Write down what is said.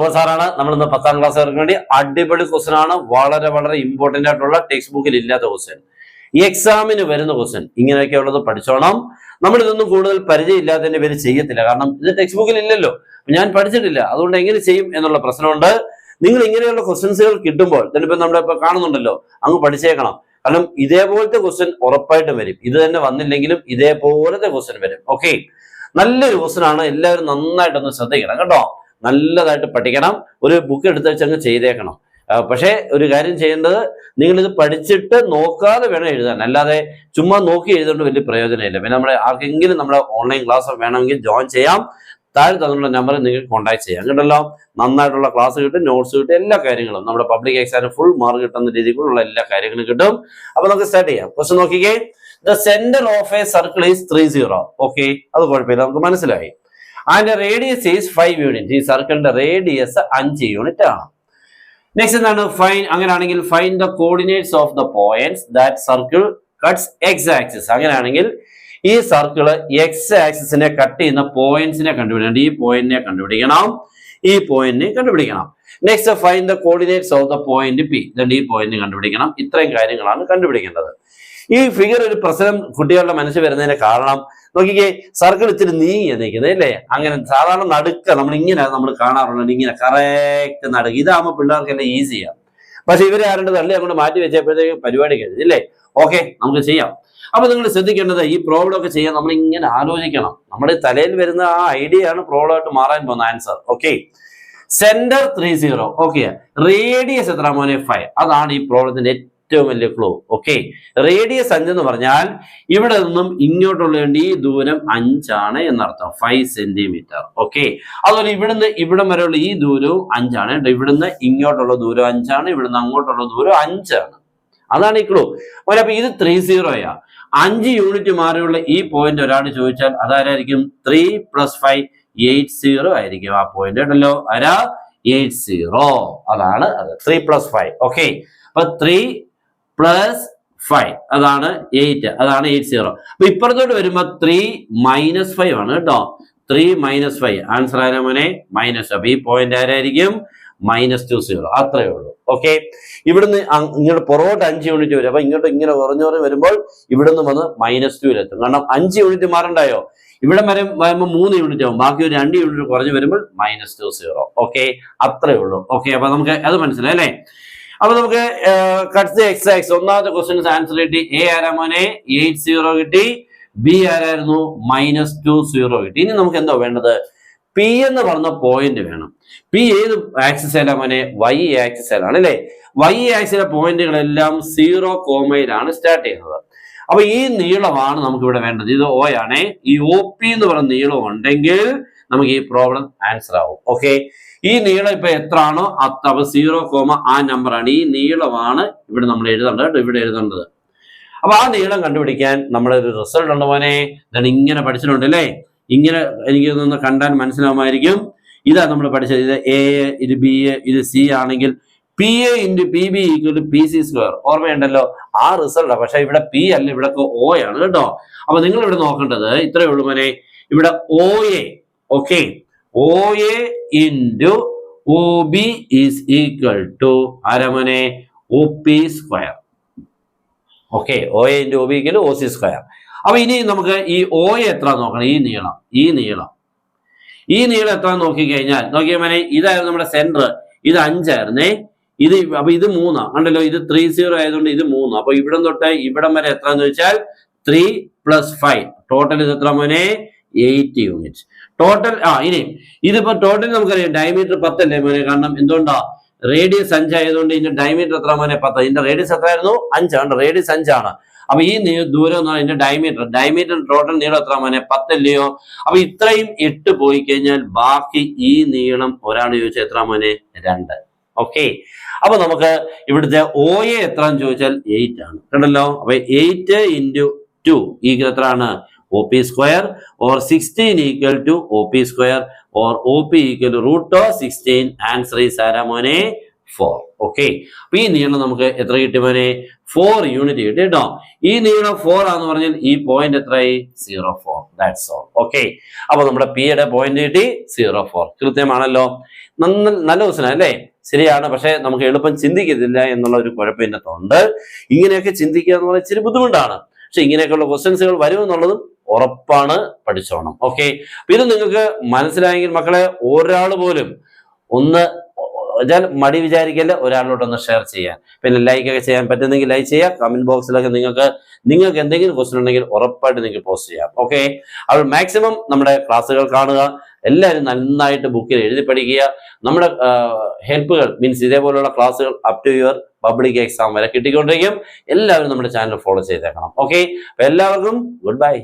സുഹൃത്ത് സാറാണ്. നമ്മൾ ഇന്ന് 10ാം ക്ലാസ്സുകാർക്ക് വേണ്ടി അടിപൊളി ക്വസ്റ്റൻ ആണ്. വളരെ വളരെ ഇമ്പോർട്ടന്റ് ആയിട്ടുള്ള ടെക്സ്റ്റ് ബുക്കിൽ ഇല്ലാത്ത ക്വസ്റ്റൻ, ഈ എക്സാമിന് വരുന്ന ക്വസ്റ്റൻ. ഇങ്ങനെയൊക്കെ ഉള്ളത് പഠിച്ചോണം. നമ്മൾ ഇതൊന്നും കൂടുതൽ പരിചയം ഇല്ലാത്തതിന്റെ പേര് ചെയ്യത്തില്ല. കാരണം ഇത് ടെക്സ്റ്റ് ബുക്കിൽ ഇല്ലല്ലോ, ഞാൻ പഠിച്ചിട്ടില്ല, അതുകൊണ്ട് എങ്ങനെ ചെയ്യും എന്നുള്ള പ്രശ്നമുണ്ട്. നിങ്ങൾ ഇങ്ങനെയുള്ള ക്വസ്റ്റൻസുകൾ കിട്ടുമ്പോൾ ചിലപ്പോൾ നമ്മളിപ്പോൾ കാണുന്നുണ്ടല്ലോ, അങ്ങ് പഠിച്ചേക്കണം. കാരണം ഇതേപോലത്തെ ക്വസ്റ്റൻ ഉറപ്പായിട്ടും വരും. ഇത് തന്നെ വന്നില്ലെങ്കിലും ഇതേപോലത്തെ ക്വസ്റ്റൻ വരും. ഓക്കെ, നല്ലൊരു ക്വസ്റ്റൻ ആണ്. എല്ലാവരും നന്നായിട്ടൊന്ന് ശ്രദ്ധിക്കണം കേട്ടോ. നല്ലതായിട്ട് പഠിക്കണം. ഒരു ബുക്ക് എടുത്ത് വെച്ച് അങ്ങ് ചെയ്തേക്കണം. പക്ഷേ ഒരു കാര്യം ചെയ്യേണ്ടത്, നിങ്ങളിത് പഠിച്ചിട്ട് നോക്കാതെ വേണം എഴുതാൻ. അല്ലാതെ ചുമ്മാ നോക്കി എഴുതുകൊണ്ട് വലിയ പ്രയോജനമില്ല. പിന്നെ നമ്മുടെ ആർക്കെങ്കിലും നമ്മുടെ ഓൺലൈൻ ക്ലാസ് വേണമെങ്കിൽ ജോയിൻ ചെയ്യാം. താഴെ തന്നുള്ള നമ്പറിൽ നിങ്ങൾക്ക് കോൺടാക്ട് ചെയ്യാം കേട്ടല്ലോ. നന്നായിട്ടുള്ള ക്ലാസ് കിട്ടും, നോട്ട്സ് കിട്ടും, എല്ലാ കാര്യങ്ങളും നമ്മുടെ പബ്ലിക് എക്സാമിന് ഫുൾ മാർക്ക് കിട്ടുന്ന രീതിയിലുള്ള എല്ലാ കാര്യങ്ങളും കിട്ടും. അപ്പൊ നമുക്ക് സ്റ്റാർട്ട് ചെയ്യാം. ക്വസ്റ്റ്യൻ നോക്കിക്കേ. The centre of A circle is 30. Okay, അത് കുഴപ്പമില്ല, നമുക്ക് മനസ്സിലായി. And radius is 5 unit. ഈ സർക്കിളിന്റെ റേഡിയസ് 5 യൂണിറ്റ് ആണ്. നെക്സ്റ്റ് എന്താണ്? ഫൈൻ. അങ്ങനെയാണെങ്കിൽ fine the coordinates of the points that circle cuts X axis. അങ്ങനെയാണെങ്കിൽ ഈ സർക്കിള് എക്സ് ആക്സിസിനെ കട്ട് ചെയ്യുന്ന പോയിന്റ്സിനെ കണ്ടുപിടിക്കണം. ഈ പോയിന്റിനെ കണ്ടുപിടിക്കണം, ഈ പോയിന്റിനെ കണ്ടുപിടിക്കണം. Next fine the coordinates of the point P. ഈ പോയിന്റ് കണ്ടുപിടിക്കണം. ഇത്രയും കാര്യങ്ങളാണ് കണ്ടുപിടിക്കേണ്ടത്. ഈ ഫിഗർ ഒരു പ്രശ്നം കുട്ടികളുടെ മനസ്സിൽ വരുന്നതിന്റെ കാരണം നോക്കിക്കേ, സർക്കിൾ ഇത്തിരി നീങ്ങി നിൽക്കുന്നത് അല്ലേ? അങ്ങനെ സാധാരണ നടുക്ക നമ്മൾ ഇങ്ങനെ നമ്മൾ കാണാറുണ്ട്, ഇങ്ങനെ കറക്റ്റ് നടുക്ക്. ഇതാകുമ്പോൾ പിള്ളേർക്കെല്ലാം ഈസിയാണ്. പക്ഷെ ഇവരെ ആരുടെ തള്ളി അങ്ങോട്ട് മാറ്റി വെച്ചപ്പോഴത്തേക്ക് പരിപാടി കഴിഞ്ഞില്ലേ? ഓക്കെ, നമുക്ക് ചെയ്യാം. അപ്പൊ നിങ്ങൾ ശ്രദ്ധിക്കേണ്ടത്, ഈ പ്രോബ്ലം ഒക്കെ ചെയ്യാൻ നമ്മൾ ഇങ്ങനെ ആലോചിക്കണം. നമ്മുടെ തലയിൽ വരുന്ന ആ ഐഡിയ ആണ് പ്രോബ്ലം ആയിട്ട് മാറാൻ പോകുന്ന answer. Okay, centre 30. Okay, radius എത്ര മോനെ? 5. അതാണ് ഈ പ്രോബ്ലത്തിന്റെ ഏറ്റവും വലിയ ക്ലൂ. ഓക്കെ, റേഡിയസ് 5 എന്ന് പറഞ്ഞാൽ ഇവിടെ നിന്നും ഇങ്ങോട്ടുള്ള ഈ ദൂരം 5 ആണ് എന്നർത്ഥം, 5 സെന്റിമീറ്റർ. ഓക്കെ, അതുപോലെ ഇവിടുന്ന് ഇവിടം വരെയുള്ള ഈ ദൂരവും 5 ആണ്. ഇവിടുന്ന് ഇങ്ങോട്ടുള്ള ദൂരം 5 ആണ്, ഇവിടുന്ന് അങ്ങോട്ടുള്ള ദൂരം 5 ആണ്. അതാണ് ഈ ക്ലൂ. അപ്പൊ ഇത് 30 5 യൂണിറ്റ് മാറിയുള്ള ഈ പോയിന്റ് ഒരാൾ ചോദിച്ചാൽ അതാരായിരിക്കും? 3 + 5 80 ആയിരിക്കും ആ പോയിന്റ്. ഉണ്ടല്ലോ, 80. അതാണ് അത്, 3 + 5. ഓക്കെ, അപ്പൊ 3 + 5 അതാണ് 8, അതാണ് 80. അപ്പൊ ഇപ്പുറത്തോട്ട് വരുമ്പോ 3 - 5 ആണ് കേട്ടോ. 3 - 5 ആൻസർ ആരാ മോനെ? -. അപ്പൊ ഈ പോയിന്റ് ആരായിരിക്കും? -20. അത്രേ ഉള്ളൂ. ഓക്കെ, ഇവിടുന്ന് ഇങ്ങോട്ട് പുറകോട്ട് 5 യൂണിറ്റ് വരും. അപ്പൊ ഇങ്ങോട്ട് ഇങ്ങനെ കുറഞ്ഞു വരുമ്പോൾ ഇവിടുന്ന് വന്ന് -2 കാരണം 5 യൂണിറ്റ് മാറണ്ടായോ? ഇവിടെ വരുമ്പോൾ 3 യൂണിറ്റ് ആവും. ബാക്കി ഒരു 2 യൂണിറ്റ് കുറഞ്ഞു വരുമ്പോൾ -20. ഓക്കെ, അത്രേ ഉള്ളൂ. ഓക്കെ, അപ്പൊ നമുക്ക് അത് മനസ്സിലായി അല്ലേ? അപ്പൊ നമുക്ക് കട്ട്സ് ദി എക്സ് ആക്സിസ്. ഒന്നാമത്തെ ക്വസ്റ്റ്യൻസ് ആൻസർ കിട്ടി. എ ആരാ മോനെ? 80 കിട്ടി. ബി ആരായിരുന്നു? -20 കിട്ടി. ഇനി നമുക്ക് എന്തോ വേണ്ടത്? പി എന്ന് പറഞ്ഞ പോയിന്റ് വേണം. പി ഏത് ആക്സിസിലാണ് മോനെ? വൈ ആക്സിസിലാണ് അല്ലെ? വൈ ആക്സിസിലെ പോയിന്റുകളെല്ലാം 0 കോമയിലാണ് സ്റ്റാർട്ട് ചെയ്യുന്നത്. അപ്പൊ ഈ നീളമാണ് നമുക്ക് ഇവിടെ വേണ്ടത്. ഇത് O ആണ്. ഈ OP എന്ന് പറയുന്ന നീളം ഉണ്ടെങ്കിൽ നമുക്ക് ഈ പ്രോബ്ലം ആൻസർ ആവും. ഓക്കെ, ഈ നീളം ഇപ്പൊ എത്ര ആണോ അപ്പൊ 0, ആ നമ്പർ ആണ്. ഈ നീളമാണ് ഇവിടെ നമ്മൾ എഴുതേണ്ടത് കേട്ടോ, ഇവിടെ എഴുതേണ്ടത്. അപ്പൊ ആ നീളം കണ്ടുപിടിക്കാൻ നമ്മുടെ ഒരു റിസൾട്ട് ഉണ്ട് മോനെ. ഇതാണ് ഇങ്ങനെ പഠിച്ചിട്ടുണ്ട് അല്ലേ? ഇങ്ങനെ എനിക്ക് ഇതൊന്ന് കണ്ടാൽ മനസ്സിലാവുമായിരിക്കും. ഇതാ നമ്മൾ പഠിച്ചത്. ഇത് A, ഇത് B, ഇത് C ആണെങ്കിൽ PA × PB = PC². ഓർമ്മയുണ്ടല്ലോ ആ റിസൾട്ടാ. പക്ഷെ ഇവിടെ P അല്ല, ഇവിടെ O ആണ് കേട്ടോ. അപ്പൊ നിങ്ങൾ ഇവിടെ നോക്കേണ്ടത് ഇത്രയേ ഉള്ളൂ മോനെ. ഇവിടെ OA. ഓക്കെ, OA × OB = ആരാ മോനെ? OP². Okay, OA × OB = OC². അപ്പൊ ഇനി നമുക്ക് ഈ OA എത്ര നോക്കണം. ഈ നീളം എത്ര നോക്കിക്കഴിഞ്ഞാൽ നോക്കിയ മോനെ, ഇതായിരുന്നു നമ്മുടെ സെന്റർ. ഇത് 5 ആയിരുന്നേ. അപ്പൊ ഇത് 3 ഉണ്ടല്ലോ. ഇത് 30 ആയതുകൊണ്ട് ഇത് 3. അപ്പൊ ഇവിടം തൊട്ട് ഇവിടം വരെ എത്രന്ന് ചോദിച്ചാൽ 3 + 5 ടോട്ടൽ ഇത് എത്ര മോനെ? 8 യൂണിറ്റ് ടോട്ടൽ. ഇനി ഇതിപ്പോ ടോട്ടൽ നമുക്കറിയാം ഡയമീറ്റർ 10 അല്ലേ മോനെ? കാരണം എന്തുകൊണ്ടാ? റേഡിയസ് 5 ആയതുകൊണ്ട് ഇതിന്റെ ഡയമീറ്റർ എത്ര മോനെ? 10. ഇതിന്റെ റേഡിയസ് എത്രയായിരുന്നു? 5 ആണ്. റേഡിയസ് 5 ആണ്. അപ്പൊ ഈ ദൂരം എന്ന് പറയുന്നത് ഡയമീറ്റർ ടോട്ടൽ നീളം എത്ര മോനെ? 10 അല്ലയോ? അപ്പൊ ഇത്രയും 8 പോയി കഴിഞ്ഞാൽ ബാക്കി ഈ നീളം ഒരാൾ ചോദിച്ചാൽ എത്ര മോനെ? 2. ഓക്കെ, അപ്പൊ നമുക്ക് ഇവിടുത്തെ OA എത്രന്ന് ചോദിച്ചാൽ 8 ആണ് കണ്ടല്ലോ. അപ്പൊ 8 × 2 എത്രയാണ്? OP² or 16 = OP² or OP = √16. Answer is ആരാ മോനെ? 4. ഓക്കെ, അപ്പൊ ഈ നീളം നമുക്ക് എത്ര കിട്ടി മോനെ? 4 യൂണിറ്റ് കിട്ടി കേട്ടോ. ഈ നീളം 4 ആന്ന് പറഞ്ഞാൽ ഈ പോയിന്റ് എത്രയായി? 0.4. That's all. ഓക്കെ, അപ്പൊ നമ്മുടെ പി യുടെ പോയിന്റ് കിട്ടി 0.4. കൃത്യമാണല്ലോ. നല്ല ക്വസ്റ്റൻ അല്ലേ? ശരിയാണ്. പക്ഷെ നമുക്ക് എളുപ്പം ചിന്തിക്കത്തില്ല എന്നുള്ള ഒരു കുഴപ്പം ഇതിനകത്തുണ്ട്. ഇങ്ങനെയൊക്കെ ചിന്തിക്കുക എന്ന് പറഞ്ഞാൽ ഇച്ചിരി ബുദ്ധിമുട്ടാണ്. പക്ഷെ ഇങ്ങനെയൊക്കെയുള്ള ക്വസ്റ്റ്യൻസുകൾ വരുമെന്നുള്ളതും ഉറപ്പാണ്. പഠിച്ചോണം. ഓക്കെ, ഇത് നിങ്ങൾക്ക് മനസ്സിലായെങ്കിൽ മക്കളെ ഒരാൾ പോലും ഒന്ന് മടി വിചാരിക്കല്ല, ഒരാളിലോട്ടൊന്ന് ഷെയർ ചെയ്യാൻ, പിന്നെ ലൈക്ക് ഒക്കെ ചെയ്യാൻ പറ്റുന്നെങ്കിൽ ലൈക്ക് ചെയ്യുക. കമന്റ് ബോക്സിലൊക്കെ നിങ്ങൾക്ക് എന്തെങ്കിലും ക്വസ്റ്റൻ ഉണ്ടെങ്കിൽ ഉറപ്പായിട്ട് നിങ്ങൾക്ക് പോസ്റ്റ് ചെയ്യാം. ഓക്കെ, അപ്പോൾ മാക്സിമം നമ്മുടെ ക്ലാസ്സുകൾ കാണുക. എല്ലാവരും നന്നായിട്ട് ബുക്കിൽ എഴുതി പഠിക്കുക. നമ്മുടെ ഹെൽപ്പുകൾ മീൻസ് ഇതേപോലുള്ള ക്ലാസ്സുകൾ up to your public exam വരെ കിട്ടിക്കൊണ്ടിരിക്കും. എല്ലാവരും നമ്മുടെ ചാനൽ ഫോളോ ചെയ്തേക്കണം. ഓക്കെ, അപ്പൊ എല്ലാവർക്കും ഗുഡ് ബൈ.